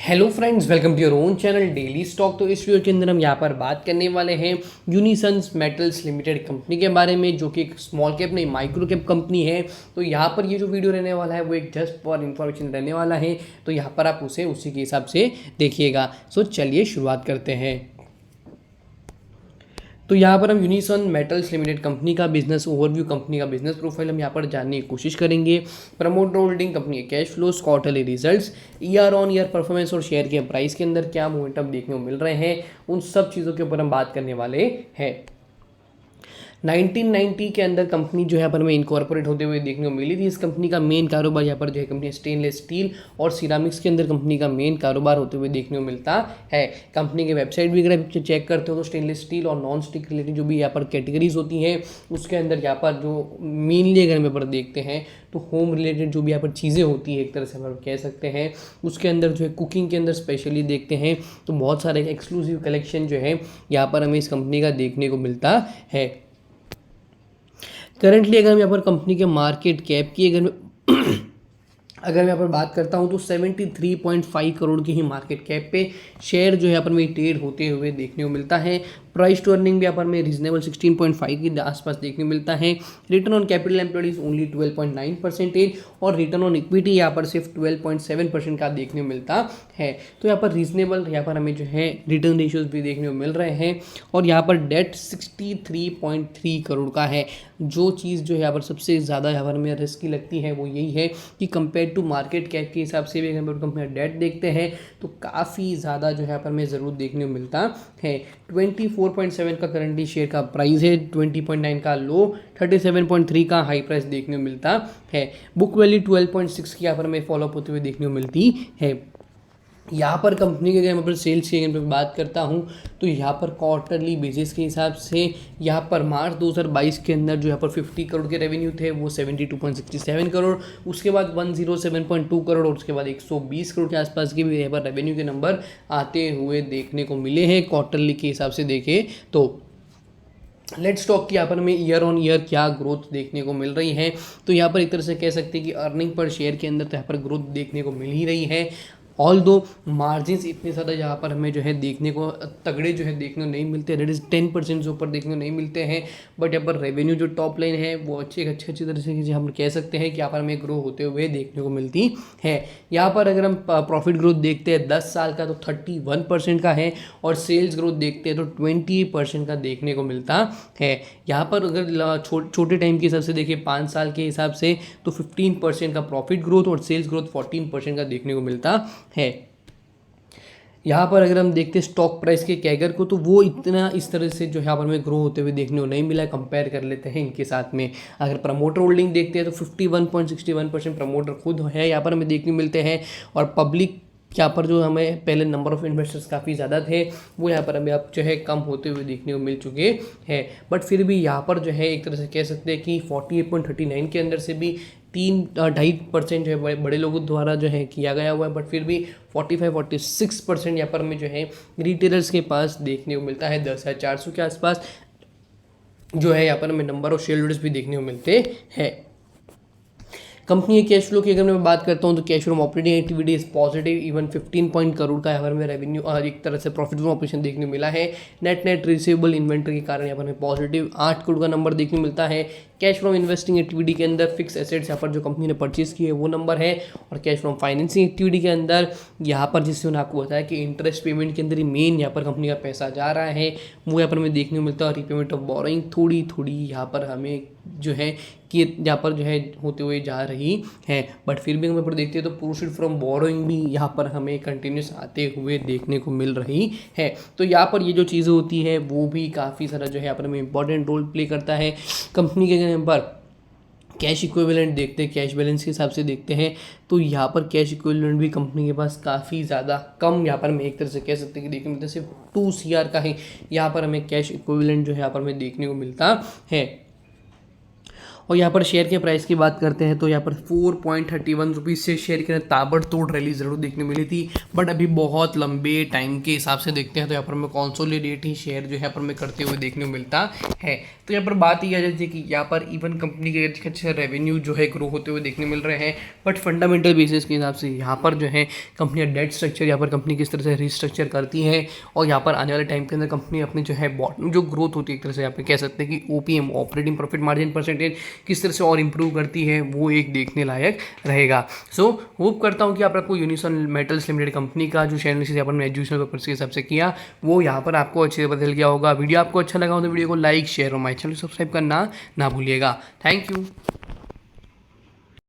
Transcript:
Hello friends, welcome to your own channel daily stock. तो इस video के अंदर हम यहाँ पर बात करने वाले हैं यूनिसंस मेटल्स लिमिटेड कंपनी के बारे में, जो कि एक स्मॉल कैप नहीं माइक्रो कैप कंपनी है। तो यहाँ पर ये जो वीडियो रहने वाला है वो एक जस्ट फॉर इन्फॉर्मेशन रहने वाला है। तो यहाँ पर आप उसे उसी के हिसाब से देखिएगा। सो चलिए शुरुआत करते हैं। तो यहाँ पर हम यूनिसन मेटल्स लिमिटेड कंपनी का बिजनेस ओवरव्यू, कंपनी का बिजनेस प्रोफाइल हम यहाँ पर जानने की कोशिश करेंगे। प्रमोटर होल्डिंग कंपनी के cash flows, quarterly results, year on year performance और शेयर के प्राइस के अंदर क्या मोमेंटम देखने को मिल रहे हैं, उन सब चीज़ों के ऊपर हम बात करने वाले हैं। 1990 के अंदर कंपनी जो है पर हमें इनकॉर्पोरेट होते हुए देखने को मिली थी। इस कंपनी का मेन कारोबार यहाँ पर जो है कंपनी स्टेनलेस स्टील और सिरामिक्स के अंदर कंपनी का मेन कारोबार होते हुए देखने को मिलता है। कंपनी के वेबसाइट भी अगर चेक करते हो तो स्टेनलेस स्टील और नॉन स्टिक रिलेटेड जो भी यहाँ पर कैटेगरीज होती हैं उसके अंदर यहाँ पर जो मेनली अगर हम यहाँ पर देखते हैं तो होम रिलेटेड जो भी यहाँ पर चीज़ें होती है एक तरह से हम कह सकते हैं, उसके अंदर जो है कुकिंग के अंदर स्पेशली देखते हैं तो बहुत सारे एक्सक्लूसिव कलेक्शन जो है यहाँ पर हमें इस कंपनी का देखने को मिलता है। करंटली अगर हम यहाँ पर कंपनी के मार्केट कैप की अगर मैं यहाँ पर बात करता हूँ तो 73.5 करोड़ की ही मार्केट कैप पे शेयर जो है यहाँ पर में ट्रेड होते हुए देखने को मिलता है। प्राइस टू अर्निंग भी यहाँ पर में रीजनेबल 16.5 के आसपास देखने को मिलता है। Return on capital employed is only 12.9% और रिटर्न ऑन इक्विटी यहाँ पर सिर्फ 12.7% का देखने को मिलता है। तो यहाँ पर रीजनेबल यहाँ पर हमें जो है रिटर्न रेशियोज भी देखने को मिल रहे हैं। और यहाँ पर डेट 63.3 करोड़ का है। जो चीज़ जो यहाँ पर सबसे ज़्यादा यहाँ पर हमें रिस्की लगती है वो यही है कि कंपेयर टू मार्केट कैप के हिसाब से भी अगर हम कंपनी डेट देखते हैं तो काफ़ी ज़्यादा जो है यहाँ पर हमें ज़रूर देखने को मिलता है। 24.7 का करंटली शेयर का प्राइस है, 20.9 का लो, 37.3 का हाई प्राइस देखने को मिलता है। बुक वैल्यू 12.6 की यहाँ पर हमें फॉलोअप होते हुए देखने को मिलती है। यहाँ पर कंपनी के अगर मैं पर सेल्स की अगर बात करता हूँ तो यहाँ पर क्वार्टरली बेसिस के हिसाब से यहाँ पर मार्च 2022 के अंदर जो यहाँ पर 50 करोड़ के रेवेन्यू थे वो 72.67 करोड़, उसके बाद 107.2 करोड़ और उसके बाद 120 करोड़ के आसपास के भी यहाँ पर रेवेन्यू के नंबर आते हुए देखने को मिले हैं क्वार्टरली के हिसाब से देखें तो। लेट्स टॉक की यहाँ पर हमें ईयर ऑन ईयर क्या ग्रोथ देखने को मिल रही है। तो यहाँ पर एक तरह से कह सकते हैं कि अर्निंग पर शेयर के अंदर तो यहाँ पर ग्रोथ देखने को मिल ही रही है। ऑल दो मार्जिन्स इतने ज़्यादा यहाँ पर हमें जो है देखने को तगड़े जो है देखने को नहीं मिलते, दैट इज़ 10% से ऊपर देखने को नहीं मिलते हैं। बट यहाँ पर रेवेन्यू जो टॉप लाइन है वो अच्छी तरह से हम कह सकते हैं कि यहाँ पर हमें ग्रो होते हुए देखने को मिलती है। यहाँ पर अगर हम प्रॉफिट ग्रोथ देखते हैं 10 साल का तो 31% का है और सेल्स ग्रोथ देखते हैं तो 20% का देखने को मिलता है। यहाँ पर अगर छोटे टाइम के हिसाब से देखिए 5 साल के हिसाब से तो 15% का प्रॉफिट ग्रोथ और सेल्स ग्रोथ 14% का देखने को मिलता है। यहाँ पर अगर हम देखते हैं स्टॉक प्राइस के कैगर को तो वो इतना इस तरह से जो यहाँ पर हमें ग्रो होते हुए देखने को नहीं मिला। कंपेयर कर लेते हैं इनके साथ में। अगर प्रमोटर होल्डिंग देखते हैं तो 51.61% प्रमोटर खुद है यहाँ पर हमें देखने को मिलते हैं और पब्लिक यहाँ पर जो हमें पहले नंबर ऑफ इन्वेस्टर्स काफ़ी ज़्यादा थे वो यहाँ पर हमें अब जो है कम होते हुए देखने को मिल चुके हैं। बट फिर भी यहाँ पर जो है एक तरह से कह सकते हैं कि 48.39 के अंदर से भी 3-2.5% जो है बड़े लोगों द्वारा जो है किया गया हुआ है। बट फिर भी 45-46% यहाँ पर हमें जो है रिटेलर्स के पास देखने को मिलता है। 10,400 के आसपास जो है यहाँ पर हमें नंबर ऑफ शेयर होल्डर्स भी देखने को मिलते हैं। कंपनी के कैश फ्लो की अगर मैं बात करता हूँ तो cash flow operating activity is positive, even 15 crore का यहाँ पर में रेवेन्यू और एक तरह से प्रॉफिट फ्रॉम ऑपरेशन देखने को मिला है। नेट रिसीवेबल इन्वेंट्री के कारण यहाँ पर हमें पॉजिटिव 8 करोड़ का नंबर देखने को मिलता है। कैश फ्रॉम इन्वेस्टिंग एक्टिविटी के अंदर फिक्स एसेट्स यहाँ पर जो कंपनी ने परचेज की है वो नंबर है। और कैश फ्रॉम फाइनेंसिंग एक्टिविटी के अंदर यहाँ पर जिससे उन्होंने आपको बताया कि इंटरेस्ट पेमेंट के अंदर ही मेन यहाँ पर कंपनी का पैसा जा रहा है वो यहाँ पर हमें देखने को मिलता है। और रीपेमेंट ऑफ बोरोइंग थोड़ी यहाँ पर हमें जो है कि यहाँ पर जो है होते हुए जा रही है। बट फिर भी हम यहाँ पर देखते हैं तो प्रोसीड फ्रॉम बोरोइंग भी यहाँ पर हमें कंटिन्यूस आते हुए देखने को मिल रही है। तो यहाँ पर ये जो चीज़ें होती है वो भी काफ़ी सारा जो है यहाँ पर हमें इंपॉर्टेंट रोल प्ले करता है। कंपनी के यहाँ पर कैश इक्विवेलेंट देखते हैं, कैश बैलेंस के हिसाब से देखते हैं तो यहाँ पर कैश इक्विवेलेंट भी कंपनी के पास काफ़ी ज़्यादा कम यहाँ पर हमें एक तरह से कह सकते हैं कि देखने मिलता है सिर्फ 2 CR का ही यहाँ पर हमें कैश इक्विवेलेंट जो है यहाँ पर हमें देखने को मिलता है। और यहाँ पर शेयर के प्राइस की बात करते हैं तो यहाँ पर 4.31 रुपीज़ से शेयर के अंदर ताबड़तोड़ रैली ज़रूर देखने मिली थी, बट अभी बहुत लंबे टाइम के हिसाब से देखते हैं तो यहाँ पर हमें कंसोलिडेट ही शेयर जो है यहाँ पर हमें करते हुए देखने को मिलता है। तो यहाँ पर बात यह आ जाती है कि यहाँ पर इवन कंपनी के अच्छे रेवेन्यू जो है ग्रो होते हुए देखने मिल रहे हैं, बट फंडामेंटल बेसिस के हिसाब से यहाँ पर जो है कंपनी डेट स्ट्रक्चर, यहाँ पर कंपनी किस तरह से रिस्ट्रक्चर करती है और यहाँ पर आने वाले टाइम के अंदर कंपनी अपनी जो है जो ग्रोथ होती है एक तरह से यहाँ पे कह सकते हैं कि OPM operating profit margin percentage किस तरह से और इंप्रूव करती है, वो एक देखने लायक रहेगा। सो होप करता हूँ कि आपको यूनिसन मेटल्स लिमिटेड कंपनी का जो शेयर एनालिसिस यहाँ पर मैंने एजुकेशनल पर्पस के हिसाब से किया वो यहाँ पर आपको अच्छे से बदल गया होगा। वीडियो आपको अच्छा लगा हो तो वीडियो को लाइक शेयर और माय चैनल सब्सक्राइब करना ना भूलिएगा। Thank you.